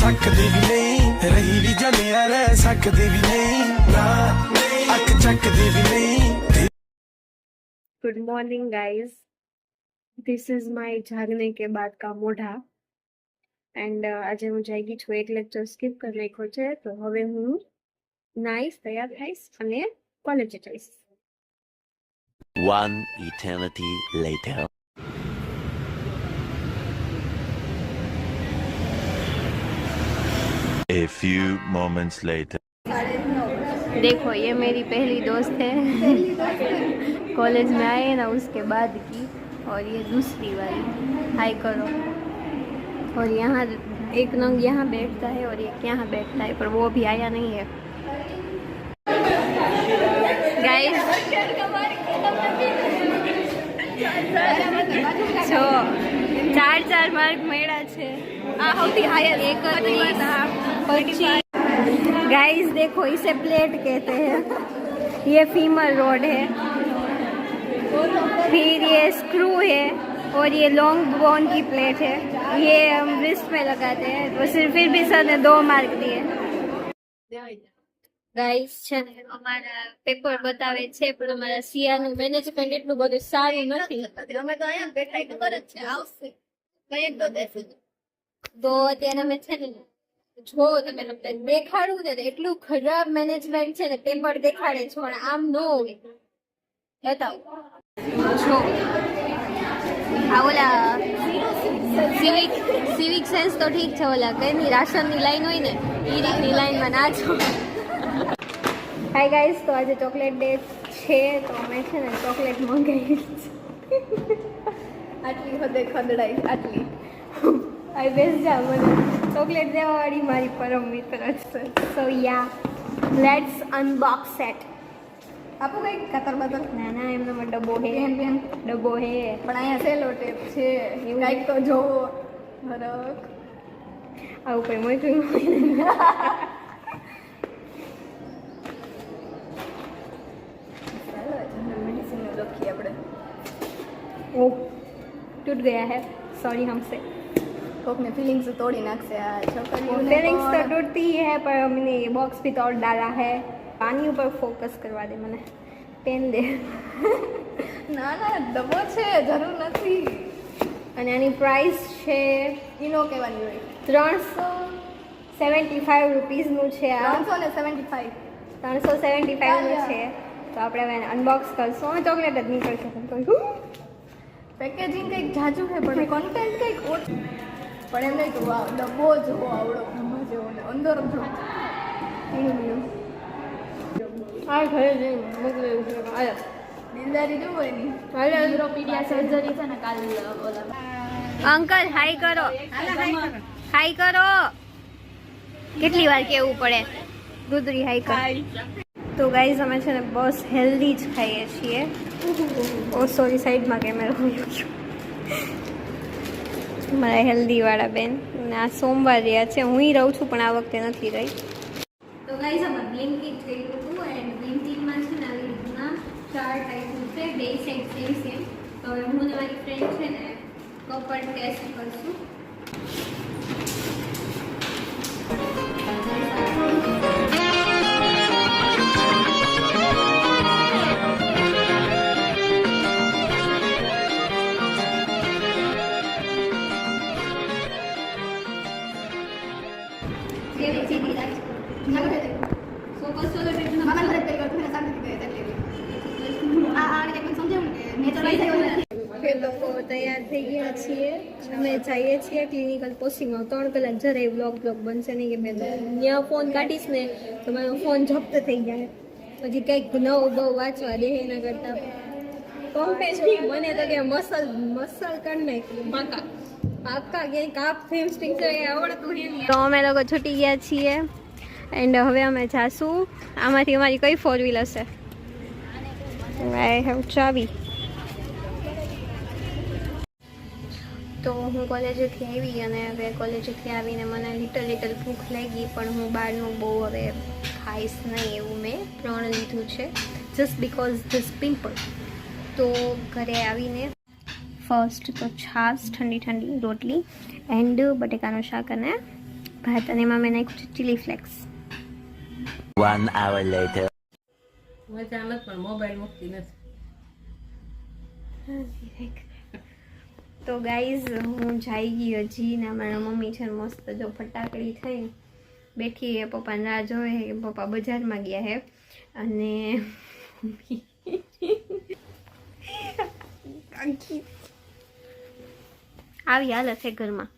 थकदी भी नहीं रही भी जलिया रह सकदी भी नहीं ना अख चकदी भी नहीं। Good morning guys, this is my जागने के बाद का मोढ़ा एंड આજે હું જાગી છું, એક લેક્ચર સ્કીપ કરી નાખ્યો છે, તો હવે હું નાઈશ, તૈયાર થઈશ અને કોલેજે જઈશ. One eternity later. A few moments later. देखो ये मेरी पहली दोस्त है कॉलेज में आए ना उसके बाद की, और ये दूसरी वाली. हाय करो. और यहाँ एक नंग यहाँ बैठता है और एक यहाँ बैठता है, पर वो अभी आया नहीं है. गाइस जो 4 मार्क मेड़ा छे गाइस देखो, इसे प्लेट कहते हैं. ये फीमर रोड है, फिर ये स्क्रू है, और ये लॉन्ग बोन की प्लेट है. ये हम रिस्ट में लगाते हैं. तो सिर्फ फिर भी सर ने 2 मार्क दिए. ગાઈસ છે ને અમારા પેપર બતાવે છે, પણ અમારા સીઆનું મેનેજમેન્ટ એટલું બધું સારું નથી. અમે તો અહીંયા બેઠા ખબર જ છે આવશે કઈ તો દેશે. તો અત્યારે અમે છે ને જો તમે તમને દેખાડું ને એટલું ખરાબ મેનેજમેન્ટ છે ને, પેપર દેખાડે છે પણ આમ ન હોય. બતાવો જો આ ઓલા સિવિક સેન્સ તો ઠીક છે, ઓલા કઈની રાશનની લાઈન હોય ને એ રીતની લાઈનમાં ના છો. હાય ગાઈસ, તો આજે ચોકલેટ ડે છે, તો અમે છે ને ચોકલેટ મંગાવી છે. આટલી હદે ખદડાઈ, આટલી આ બેસ જા, મને ચોકલેટ દેવાવાળી મારી પરમ મિત્ર છે. સો યા લેટ્સ અનબોક્સ સેટ. આપો કઈ કતર બતર? ના ના, એમનો ડબ્બો હે, ડબ્બો હે, પણ અહીંયા સેલો ટેપ છે. કાંઈક તો જોવો ફરક. આવું કઈ મોકલું ओ टूट गया है, सॉरी हमसे. कोक ने फीलिंग्स तोड़ी नाखसे आ छोकरियों ने. फीलिंग्स तो टूटती ही है, पर हमने बॉक्स भी तोड़ डाला है. पानी ऊपर फोकस करवा दे, મને પેન દે. ના ના, ડબ્બો છે, જરૂર નથી. અને આની પ્રાઇસ છે ઈનો કહેવાની હોય 375 રૂપીસનું છે. આ 375 375 નું છે. તો આપણે હવે અનબોક્સ કરશું. ચોકલેટ જ નીકળશે, પેકેજિંગ કંઈક જાજુ છે પણ કન્ટેન્ટ કંઈક ઓછું. પણ એમ નહીં તો ડબ્બો જોવો આવડો ઘરમાં જેવો ને અંદર જો આ ઘરે જઈને મોકલેલું છે. દિલદારી જોવો એની. યુરોપીડિયા સર્જરી છે ને કાલ. અંકલ હાય કરો, હાય કરો. કેટલી વાર કેવું પડે? દૂધરી હાય કર. તો ગાઈઝ અમે છે ને બસ હેલ્ધી જ ખાઈએ છીએ. ઓ સોરી, સાઈડમાં કેમેરા હોય ગયો. મારા હેલ્ધીવાળા બેન. અને આ સોમવાર રહ્યા છે, હું રહું છું પણ આ વખતે નથી રહી. તો ગાઈઝ અમે બ્લિંકિટ કર્યું હતું, એન્ડ બ્લિંકિટમાં છે ને આવી રીતના 4 ટાઈપનું છે, 2 સાઈડ સેમ. તો હવે હું ને મારી ફ્રેન્ડ છે ને કપર ટેસ્ટ કરશું. તૈયાર થઈ ગયા છીએ, અમે જઈએ છીએ ક્લિનિકલ પોસ્ટિંગમાં. 3 કલાક જરાય બ્લોગ બનશે નહીં કે મેં ત્યાં ફોન કાઢીશ ને તો મારો ફોન જપ્ત થઈ જાય. પછી કંઈક નવું બહુ વાંચવા દે એના કરતાં કોમ્પેશની મને તો કે મસલ કરી નાખ્યું પાકા ક્યાંય કાપ ફેમસ્ટિંગ છે એ આવડતું નહીં. તો અમે લોકો છૂટી ગયા છીએ એન્ડ હવે અમે જાશું. આમાંથી અમારી કઈ 4 વ્હીલ હશે? આઈ હેવ ચાવી. તો હું કોલેજેથી આવી અને હવે કોલેજેથી આવીને મને લિટલ ભૂખ લાગી, પણ હું બહારનું બહુ હવે ખાઈશ નહીં એવું મેં પ્રણ લીધું છે, જસ્ટ બિકોઝ ધીસ પિમ્પલ. તો ઘરે આવીને ફર્સ્ટ તો છાશ, ઠંડી રોટલી એન્ડ બટેકાનું શાક અને ભાત અને એમાં મેં નાખ્યું છે ચીલી ફ્લેક્સ. 1 hour later. મજા નથી પણ મોબાઈલ મૂકતી નથી. તો ગાઈઝ હું જઈ ગઈ હજી ને મારા મમ્મી છે ને મસ્ત જો ફટાકડી થઈ બેઠી હે. પપ્પાને રાહ જોવે કે પપ્પા બજારમાં ગયા હે અને આવી હાલત છે ઘરમાં.